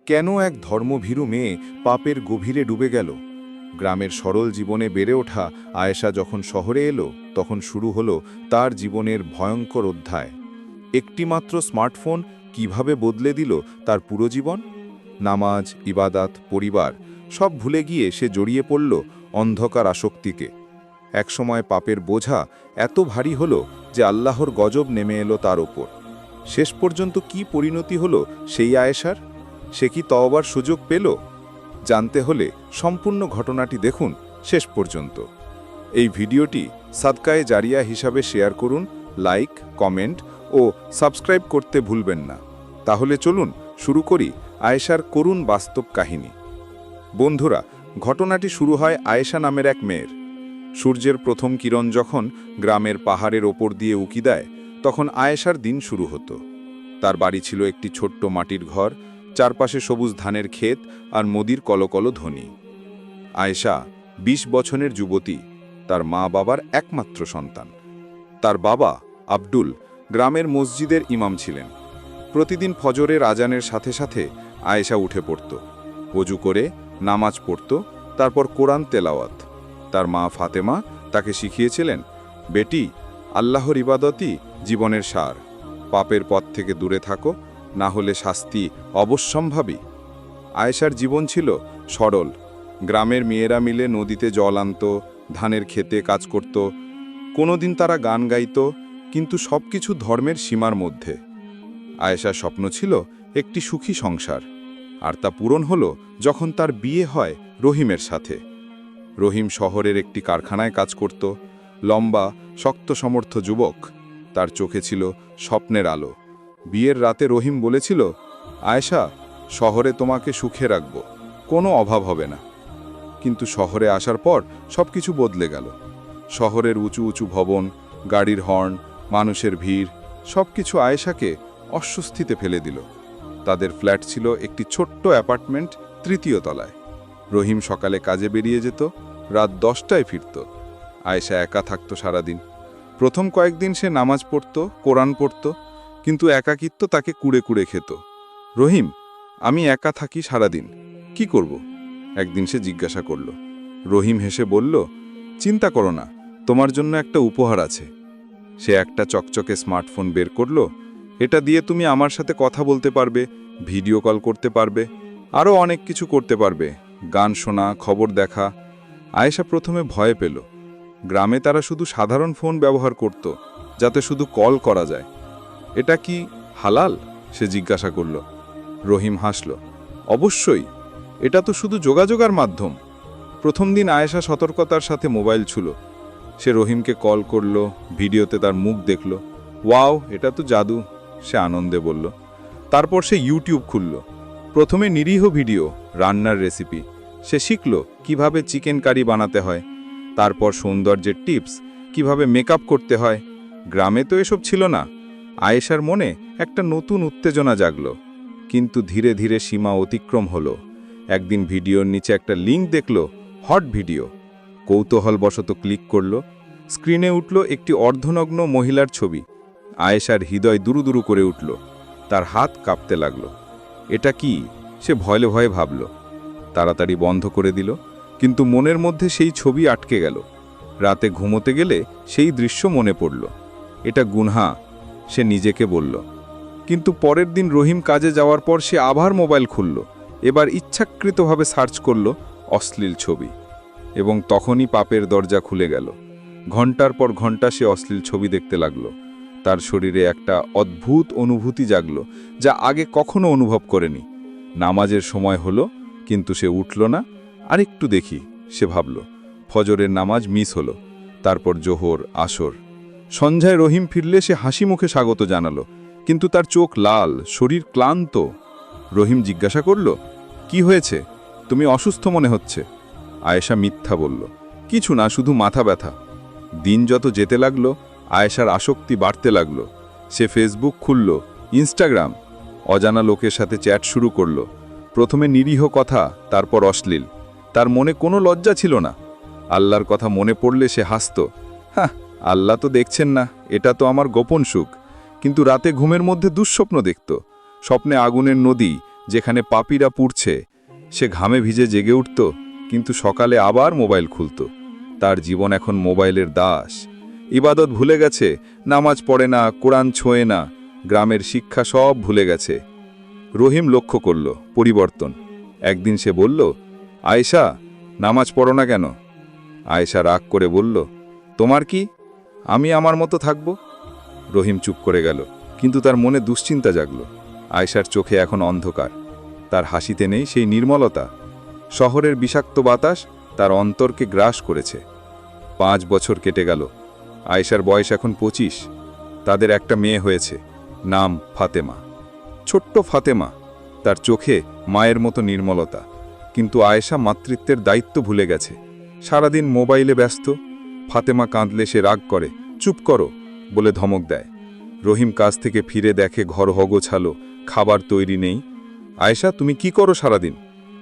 কেন এক ধর্মভীরু মেয়ে পাপের গভীরে ডুবে গেল? গ্রামের সরল জীবনে বেড়ে ওঠা আয়েশা যখন শহরে এলো, তখন শুরু হলো তার জীবনের ভয়ঙ্কর অধ্যায়। একটিমাত্র স্মার্টফোন কিভাবে বদলে দিল তার পুরো জীবন? নামাজ, ইবাদাত, পরিবার সব ভুলে গিয়ে সে জড়িয়ে পড়ল অন্ধকার আসক্তিতে। একসময় পাপের বোঝা এত ভারী হলো যে আল্লাহর গজব নেমে এলো তার ওপর। শেষ পর্যন্ত কি পরিণতি হলো সেই আয়েশার? সে কি তওবার সুযোগ পেল? জানতে হলে সম্পূর্ণ ঘটনাটি দেখুন শেষ পর্যন্ত। এই ভিডিওটি সাদকায়ে জারিয়া হিসাবে শেয়ার করুন, লাইক, কমেন্ট ও সাবস্ক্রাইব করতে ভুলবেন না। তাহলে চলুন শুরু করি আয়েশার করুণ বাস্তব কাহিনী। বন্ধুরা, ঘটনাটি শুরু হয় আয়েশা নামের এক মেয়ের। সূর্যের প্রথম কিরণ যখন গ্রামের পাহাড়ের ওপর দিয়ে উকি দেয়, তখন আয়েশার দিন শুরু হতো। তার বাড়ি ছিল একটি ছোট্ট মাটির ঘর, চারপাশে সবুজ ধানের ক্ষেত আর নদীর কলকল ধ্বনি। আয়েশা ২০ বছরের যুবতী, তার মা বাবার একমাত্র সন্তান। তার বাবা আব্দুল গ্রামের মসজিদের ইমাম ছিলেন। প্রতিদিন ফজরের আজানের সাথে সাথে আয়েশা উঠে পড়ত, ওযু করে নামাজ পড়ত, তারপর কোরআন তেলাওয়াত। তার মা ফাতেমা তাকে শিখিয়েছিলেন, বেটি, আল্লাহর ইবাদতই জীবনের সার। পাপের পথ থেকে দূরে থাকো, না হলে শাস্তি অবশ্যম্ভাবী। আয়েশার জীবন ছিল সরল। গ্রামের মেয়েরা মিলে নদীতে জল আনত, ধানের ক্ষেতে কাজ করত। কোনোদিন তারা গান গাইত, কিন্তু সবকিছু ধর্মের সীমার মধ্যে। আয়েশার স্বপ্ন ছিল একটি সুখী সংসার, আর তা পূরণ হলো যখন তার বিয়ে হয় রহিমের সাথে। রহিম শহরের একটি কারখানায় কাজ করত। লম্বা, শক্ত সমর্থ যুবক, তার চোখে ছিল স্বপ্নের আলো। বিয়ের রাতে রহিম বলেছিল, আয়েশা, শহরে তোমাকে সুখে রাখব, কোনো অভাব হবে না। কিন্তু শহরে আসার পর সবকিছু বদলে গেল। শহরের উঁচু উঁচু ভবন, গাড়ির হর্ন, মানুষের ভিড় সবকিছু আয়েশাকে অস্বস্তিতে ফেলে দিল। তাদের ফ্ল্যাট ছিল একটি ছোট্ট অ্যাপার্টমেন্ট, ৩য় তলায়। রহিম সকালে কাজে বেরিয়ে যেত, রাত 10টায় ফিরত। আয়েশা একা থাকত সারাদিন। প্রথম কয়েকদিন সে নামাজ পড়ত, কোরআন পড়ত, কিন্তু একাকিত্ব তাকে কুড়ে কুড়ে খেত। রহিম, আমি একা থাকি সারাদিন, কি করব? একদিন সে জিজ্ঞাসা করল। রহিম হেসে বলল, চিন্তা করো না, তোমার জন্য একটা উপহার আছে। সে একটা চকচকে স্মার্টফোন বের করল। এটা দিয়ে তুমি আমার সাথে কথা বলতে পারবে, ভিডিও কল করতে পারবে, আরও অনেক কিছু করতে পারবে, গান শোনা, খবর দেখা। আয়েশা প্রথমে ভয় পেল। গ্রামে তারা শুধু সাধারণ ফোন ব্যবহার করত, যাতে শুধু কল করা যায়। এটা কি হালাল? সে জিজ্ঞাসা করল। রহিম হাসল, অবশ্যই, এটা তো শুধু যোগাযোগের মাধ্যম। প্রথম দিন আয়েশা সতর্কতার সাথে মোবাইল ছুলো। সে রহিমকে কল করল, ভিডিওতে তার মুখ দেখল। ওয়াও, এটা তো জাদু, সে আনন্দে বলল। তারপর সে ইউটিউব খুলল। প্রথমে নিরীহ ভিডিও, রান্নার রেসিপি। সে শিখল কিভাবে চিকেন কারি বানাতে হয়, তারপর সৌন্দর্যের টিপস, কিভাবে মেকআপ করতে হয়। গ্রামে তো এসব ছিল না। আয়েশার মনে একটা নতুন উত্তেজনা জাগল, কিন্তু ধীরে ধীরে সীমা অতিক্রম হলো। একদিন ভিডিওর নিচে একটা লিঙ্ক দেখল, হট ভিডিও। কৌতূহলবশত ক্লিক করল। স্ক্রিনে উঠল একটি অর্ধনগ্ন মহিলার ছবি। আয়েশার হৃদয় দুরুদুরু করে উঠল, তার হাত কাঁপতে লাগল। এটা কি? সে ভয়ে ভয়ে ভাবল। তাড়াতাড়ি বন্ধ করে দিল, কিন্তু মনের মধ্যে সেই ছবি আটকে গেল। রাতে ঘুমোতে গেলে সেই দৃশ্য মনে পড়ল। এটা গুনহা, সে নিজেকে বলল। কিন্তু পরের দিন রহিম কাজে যাওয়ার পর সে আবার মোবাইল খুলল। এবার ইচ্ছাকৃতভাবে সার্চ করল অশ্লীল ছবি, এবং তখনই পাপের দরজা খুলে গেল। ঘন্টার পর ঘন্টা সে অশ্লীল ছবি দেখতে লাগলো। তার শরীরে একটা অদ্ভুত অনুভূতি জাগল, যা আগে কখনো অনুভব করেনি। নামাজের সময় হলো, কিন্তু সে উঠল না। আরেকটু দেখি, সে ভাবল। ফজরের নামাজ মিস হলো, তারপর জোহর, আসর। সন্ধ্যায় রহিম ফিরলে সে হাসি মুখে স্বাগত জানালো, কিন্তু তার চোখ লাল, শরীর ক্লান্ত। রহিম জিজ্ঞাসা করল, কি হয়েছে? তুমি অসুস্থ মনে হচ্ছে। আয়েশা মিথ্যা বলল, কিছু না, শুধু মাথা ব্যথা। দিন যত যেতে লাগলো, আয়েশার আসক্তি বাড়তে লাগলো। সে ফেসবুক খুলল, ইনস্টাগ্রাম। অজানা লোকের সাথে চ্যাট শুরু করল। প্রথমে নিরীহ কথা, তারপর অশ্লীল। তার মনে কোনো লজ্জা ছিল না। আল্লাহর কথা মনে পড়লে সে হাসত। হ্যাঁ, আল্লাহ তো দেখছেন না, এটা তো আমার গোপন সুখ। কিন্তু রাতে ঘুমের মধ্যে দুঃস্বপ্ন দেখত। স্বপ্নে আগুনের নদী, যেখানে পাপীরা পুড়ছে। সে ঘামে ভিজে জেগে উঠত, কিন্তু সকালে আবার মোবাইল খুলত। তার জীবন এখন মোবাইলের দাস। ইবাদত ভুলে গেছে, নামাজ পড়ে না, কোরআন ছোঁয়ে না, গ্রামের শিক্ষা সব ভুলে গেছে। রহিম লক্ষ্য করল পরিবর্তন। একদিন সে বলল, আয়েশা, নামাজ পড়ো না কেন? আয়েশা রাগ করে বলল, তোমার কি, আমি আমার মতো থাকব। রহিম চুপ করে গেল, কিন্তু তার মনে দুশ্চিন্তা জাগল। আয়েশার চোখে এখন অন্ধকার, তার হাসিতে নেই সেই নির্মলতা। শহরের বিষাক্ত বাতাস তার অন্তরকে গ্রাস করেছে। 5 বছর কেটে গেল। আয়েশার বয়স এখন 25। তাদের একটা মেয়ে হয়েছে, নাম ফাতেমা। ছোট্ট ফাতেমা, তার চোখে মায়ের মতো নির্মলতা। কিন্তু আয়েশা মাতৃত্বের দায়িত্ব ভুলে গেছে, সারাদিন মোবাইলে ব্যস্ত। ফাতেমা কাঁদলে সে রাগ করে, চুপ করো বলে ধমক দেয়। রহিম কাজ থেকে ফিরে দেখে ঘর অগোছালো, খাবার তৈরি নেই। আয়েশা, তুমি কি করো সারাদিন?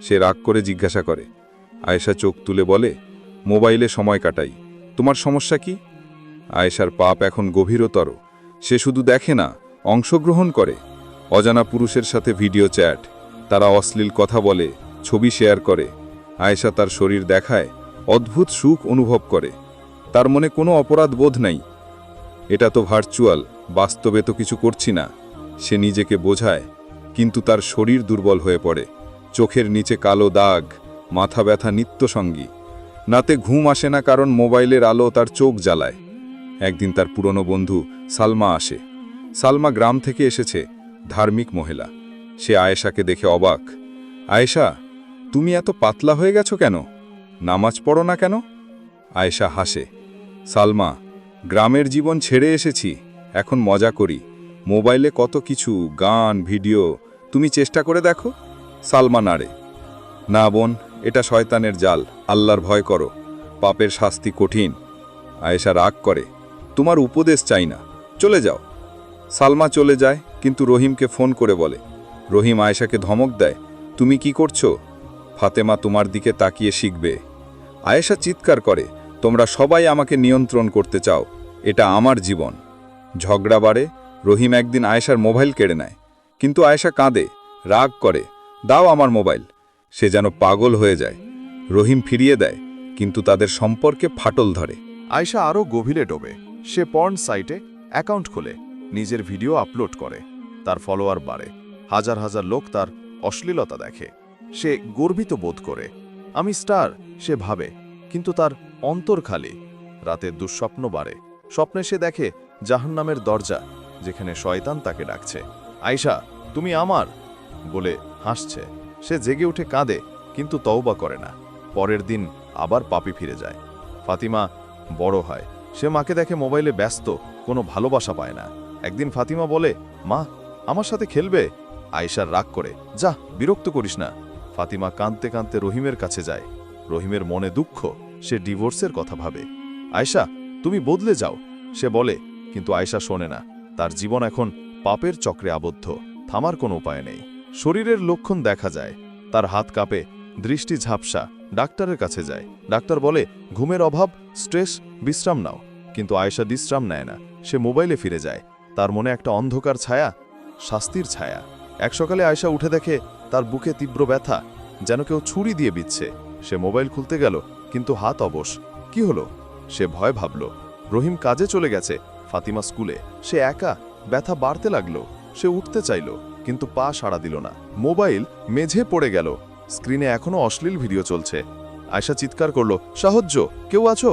সে রাগ করে জিজ্ঞাসা করে। আয়েশা চোখ তুলে বলে, মোবাইলে সময় কাটাই। তোমার সমস্যা কি? আয়েশার পাপ এখন গভীরতর। সে শুধু দেখে না, অংশগ্রহণ করে। অজানা পুরুষের সাথে ভিডিও চ্যাট, তারা অশ্লীল কথা বলে, ছবি শেয়ার করে। আয়েশা তার শরীর দেখায়, অদ্ভুত সুখ অনুভব করে। তার মনে কোনো অপরাধ বোধ নাই। এটা তো ভার্চুয়াল, বাস্তবে তো কিছু করছি না। সে নিজেকে বোঝায়, কিন্তু তার শরীর দুর্বল হয়ে পড়ে। চোখের নিচে কালো দাগ, মাথা ব্যথা নিত্যসঙ্গী। রাতে ঘুম আসে না, কারণ মোবাইলের আলো তার চোখ জ্বালায়। একদিন তার পুরনো বন্ধু সালমা আসে। সালমা গ্রাম থেকে এসেছে, ধার্মিক মহিলা। সে আয়েশাকে দেখে অবাক। আয়েশা, তুমি এত পাতলা হয়ে গেছো কেন? নামাজ পড়ো না কেন? আয়েশা হাসে। সালমা, গ্রামের জীবন ছেড়ে এসেছি, এখন মজা করি। মোবাইলে কত কিছু, গান, ভিডিও, তুমি চেষ্টা করে দেখো। সালমা নাড়ে। না বোন, এটা শয়তানের জাল, আল্লাহর ভয় করো, পাপের শাস্তি কঠিন। আয়েশা রাগ করে, তোমার উপদেশ চাই না, চলে যাও। সালমা চলে যায়, কিন্তু রহিমকে ফোন করে বলে। রহিম আয়েশাকে ধমক দেয়, তুমি কি করছো? ফাতেমা তোমার দিকে তাকিয়ে শিখবে। আয়েশা চিৎকার করে, তোমরা সবাই আমাকে নিয়ন্ত্রণ করতে চাও, এটা আমার জীবন। ঝগড়া বাড়ে। রহিম একদিন আয়েশার মোবাইল কেড়ে নেয়, কিন্তু আয়েশা কাঁদে, রাগ করে, দাও আমার মোবাইল। সে যেন পাগল হয়ে যায়। রহিম ফিরিয়ে দেয়, কিন্তু তাদের সম্পর্কে ফাটল ধরে। আয়েশা আরও গভীরে ডোবে। সে পর্ন সাইটে অ্যাকাউন্ট খোলে, নিজের ভিডিও আপলোড করে। তার ফলোয়ার বাড়ে, হাজার হাজার লোক তার অশ্লীলতা দেখে। সে গর্বিত বোধ করে, আমি স্টার, সে ভাবে, কিন্তু তার অন্তর খালি। রাতের দুঃস্বপ্ন বাড়ে। স্বপ্নে সে দেখে জাহান্নামের দরজা, যেখানে শয়তান তাকে ডাকছে। আয়েশা, তুমি আমার বলে হাসছে। সে জেগে উঠে কাঁদে, কিন্তু তওবা করে না। পরের দিন আবার পাপি ফিরে যায়। ফাতিমা বড় হয়। সে মাকে দেখে মোবাইলে ব্যস্ত, কোনো ভালোবাসা পায় না। একদিন ফাতিমা বলে, মা, আমার সাথে খেলবে? আয়েশার রাগ করে, যা, বিরক্ত করিস না। ফাতিমা কাঁদতে কাঁদতে রহিমের কাছে যায়। রহিমের মনে দুঃখ, সে ডিভোর্সের কথা ভাবে। আয়েশা, তুমি বদলে যাও, সে বলে, কিন্তু আয়েশা শোনে না। তার জীবন এখন পাপের চক্রে আবদ্ধ, থামার কোনো উপায় নেই। শরীরের লক্ষণ দেখা যায়, তার হাত কাঁপে, দৃষ্টি ঝাপসা। ডাক্তারের কাছে যায়। ডাক্তার বলে, ঘুমের অভাব, স্ট্রেস, বিশ্রাম নাও। কিন্তু আয়েশা বিশ্রাম নেয় না। সে মোবাইলে ফিরে যায়। তার মনে একটা অন্ধকার ছায়া, শাস্তির ছায়া। এক সকালে আয়েশা উঠে দেখে তার বুকে তীব্র ব্যথা, যেন কেউ ছুরি দিয়ে বিচ্ছে। সে মোবাইল খুলতে গেল, কিন্তু হাত অবশ। কি হলো? সে ভয় ভাবল। রহিম কাজে চলে গেছে, ফাতিমা স্কুলে। সে একা, ব্যথা বাড়তে লাগলো। সে উঠতে চাইল, কিন্তু পা সাড়া দিল না। মোবাইল মেঝে পড়ে গেল। স্ক্রিনে এখনো অশ্লীল ভিডিও চলছে। আয়েশা চিৎকার করল, সাহায্য, কেউ আছো?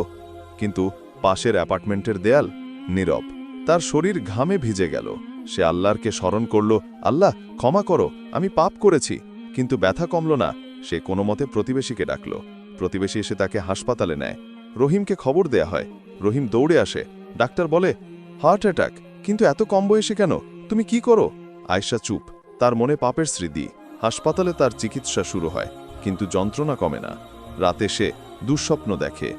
কিন্তু পাশের অ্যাপার্টমেন্টের দেয়াল নীরব। তার শরীর ঘামে ভিজে গেল। সে আল্লাহরকে স্মরণ করল, আল্লাহ, ক্ষমা করো, আমি পাপ করেছি। কিন্তু ব্যথা কমল না। সে কোনো মতে প্রতিবেশীকে ডাকল। প্রতিবেশী এসে তাকে হাসপাতালে নেয়। রহিমকে খবর দেয়া হয়। রহিম দৌড়ে আসে। ডাক্তার বলে, হার্ট অ্যাটাক। কিন্তু এত কম বয়সে কেন? তুমি কি করো? আয়েশা চুপ, তার মনে পাপের স্মৃতি। হাসপাতালে তার চিকিৎসা শুরু হয়, কিন্তু যন্ত্রণা কমে না। রাতে সে দুঃস্বপ্ন দেখে।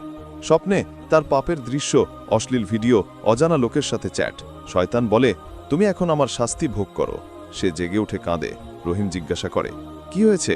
স্বপ্নে তার পাপের দৃশ্য, অশ্লীল ভিডিও, অজানা লোকের সাথে চ্যাট। শয়তান বলে, তুমি এখন আমার শাস্তি ভোগ করো। সে জেগে উঠে কাঁদে। রহিম জিজ্ঞাসা করে, কি হয়েছে?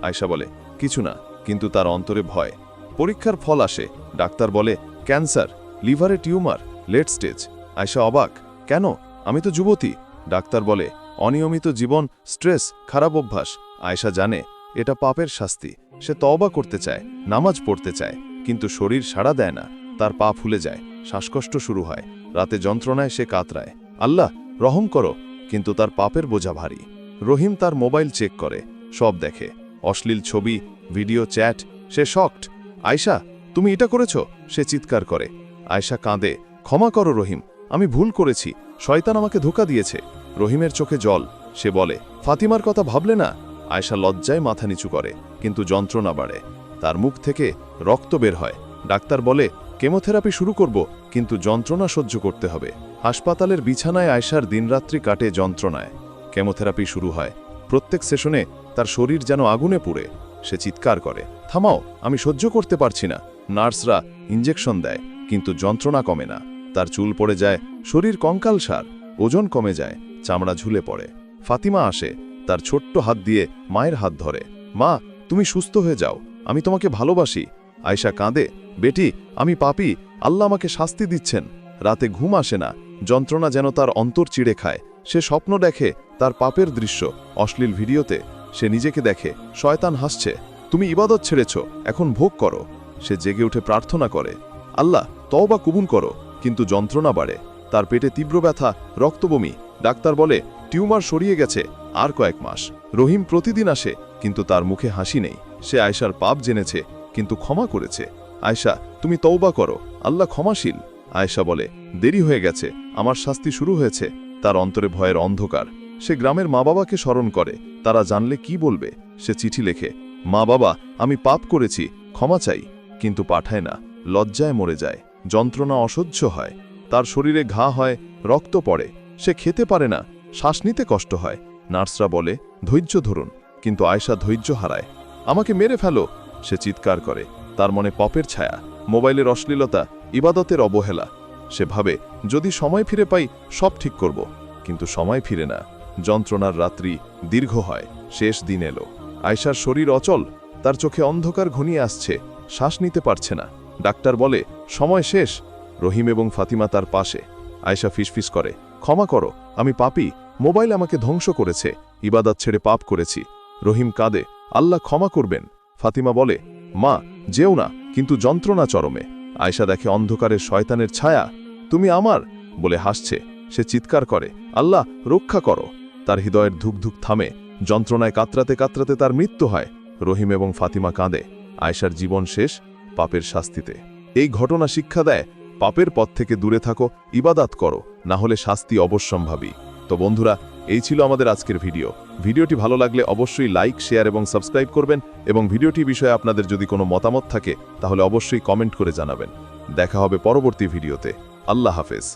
আয়েশা বলে, কিছু না, কিন্তু তার অন্তরে ভয়। পরীক্ষার ফল আসে। ডাক্তার বলে, ক্যান্সার, লিভারে টিউমার, লেট স্টেজ। আয়েশা অবাক, কেন? আমি তো যুবতী। ডাক্তার বলে, অনিয়মিত জীবন, স্ট্রেস, খারাপ অভ্যাস। আয়েশা জানে এটা পাপের শাস্তি। সে তওবা করতে চায়, নামাজ পড়তে চায়, কিন্তু শরীর সাড়া দেয় না। তার পা ফুলে যায়, শ্বাসকষ্ট শুরু হয়, রাতে যন্ত্রণায় সে কাতরায়। আল্লাহ রহম করো, কিন্তু তার পাপের বোঝা ভারী। রহিম তার মোবাইল চেক করে, সব দেখে, অশ্লীল ছবি, ভিডিও, চ্যাট। সে শকড। আয়েশা, তুমি এটা করেছ? সে চিৎকার করে। আয়েশা কাঁদে, ক্ষমা করো রহিম, আমি ভুল করেছি, শয়তান আমাকে ধোঁকা দিয়েছে। রহিমের চোখে জল। সে বলে, ফাতিমার কথা ভাবলে না? আয়েশা লজ্জায় মাথা নিচু করে, কিন্তু যন্ত্রণা বাড়ে। তার মুখ থেকে রক্ত বের হয়। ডাক্তার বলে কেমোথেরাপি শুরু করব, কিন্তু যন্ত্রণা সহ্য করতে হবে। হাসপাতালের বিছানায় আয়েশার দিনরাত্রি কাটে যন্ত্রণায়। কেমোথেরাপি শুরু হয়। প্রত্যেক সেশনে তার শরীর যেন আগুনে পুড়ে। সে চিৎকার করে, থামাও, আমি সহ্য করতে পারছি না। নার্সরা ইঞ্জেকশন দেয়, কিন্তু যন্ত্রণা কমে না। তার চুল পড়ে যায়, শরীর কঙ্কালসার, ওজন কমে যায়, চামড়া ঝুলে পড়ে। ফাতিমা আসে, তার ছোট্ট হাত দিয়ে মায়ের হাত ধরে। মা, তুমি সুস্থ হয়ে যাও, আমি তোমাকে ভালোবাসি। আয়েশা কাঁদে, বেটি, আমি পাপী, আল্লাহ আমাকে শাস্তি দিচ্ছেন। রাতে ঘুম আসে না, যন্ত্রণা যেন তার অন্তর চিড়ে খায়। সে স্বপ্ন দেখে তার পাপের দৃশ্য, অশ্লীল ভিডিওতে। সে নিজেকে দেখে, শয়তান হাসছে, তুমি ইবাদত ছেড়েছ, এখন ভোগ করো। সে জেগে উঠে প্রার্থনা করে, আল্লাহ তওবা কবুল করো, কিন্তু যন্ত্রণা বাড়ে। তার পেটে তীব্র ব্যথা, রক্তবমি। ডাক্তার বলে টিউমার সরিয়ে গেছে, আর কয়েক মাস। রহিম প্রতিদিন আসে, কিন্তু তার মুখে হাসি নেই। সে আয়েশার পাপ জেনেছে, কিন্তু ক্ষমা করেছে। আয়েশা, তুমি তওবা করো, আল্লাহ ক্ষমাশীল। আয়েশা বলে, দেরি হয়ে গেছে, আমার শাস্তি শুরু হয়েছে। তার অন্তরে ভয়ের অন্ধকার। সে গ্রামের মা বাবাকে স্মরণ করে, তারা জানলে কি বলবে। সে চিঠি লেখে, মা বাবা, আমি পাপ করেছি, ক্ষমা চাই, কিন্তু পাঠায় না। লজ্জায় মরে যায়, যন্ত্রণা অসহ্য হয়। তার শরীরে ঘা হয়, রক্ত পড়ে। সে খেতে পারে না, শ্বাস নিতে কষ্ট হয়। নার্সরা বলে ধৈর্য ধরুন, কিন্তু আয়েশা ধৈর্য হারায়। আমাকে মেরে ফেলো, সে চিৎকার করে। তার মনে পাপের ছায়া, মোবাইলের অশ্লীলতা, ইবাদতের অবহেলা। সে ভাবে যদি সময় ফিরে পাই সব ঠিক করব, কিন্তু সময় ফিরে না। যন্ত্রণার রাত্রি দীর্ঘ হয়, শেষ দিন এলো। আয়েশার শরীর অচল, তার চোখে অন্ধকার ঘনিয়ে আসছে, শ্বাস নিতে পারছে না। ডাক্তার বলে সময় শেষ। রহিম এবং ফাতিমা তার পাশে। আয়েশা ফিসফিস করে, ক্ষমা করো, আমি পাপী, মোবাইল আমাকে ধ্বংস করেছে, ইবাদত ছেড়ে পাপ করেছি। রহিম কাঁদে, আল্লাহ ক্ষমা করবেন। ফাতিমা বলে, মা যেও না, কিন্তু যন্ত্রণা চরমে। আয়েশা দেখে অন্ধকারের শয়তানের ছায়া। তুমি আমার বলে হাসছে। সে চিৎকার করে, আল্লাহ রক্ষা করো। তার হৃদয়ের ধুকধুক থামে। যন্ত্রণায় কাতরাতে কাতরাতে তার মৃত্যু হয়। রহিম এবং ফাতিমা কাঁদে। আয়েশার জীবন শেষ পাপের শাস্তিতে। এই ঘটনা শিক্ষা দেয়, পাপের পথ থেকে দূরে থাকো, ইবাদত করো, না হলে শাস্তি অবশ্যম্ভাবী। তো বন্ধুরা, এই ছিল আমাদের আজকের ভিডিও। ভিডিওটি ভালো লাগলে অবশ্যই লাইক, শেয়ার এবং সাবস্ক্রাইব করবেন, এবং ভিডিওটি বিষয়ে আপনাদের যদি কোনো মতামত থাকে তাহলে অবশ্যই কমেন্ট করে জানাবেন। দেখা হবে পরবর্তী ভিডিওতে। আল্লাহ হাফেজ।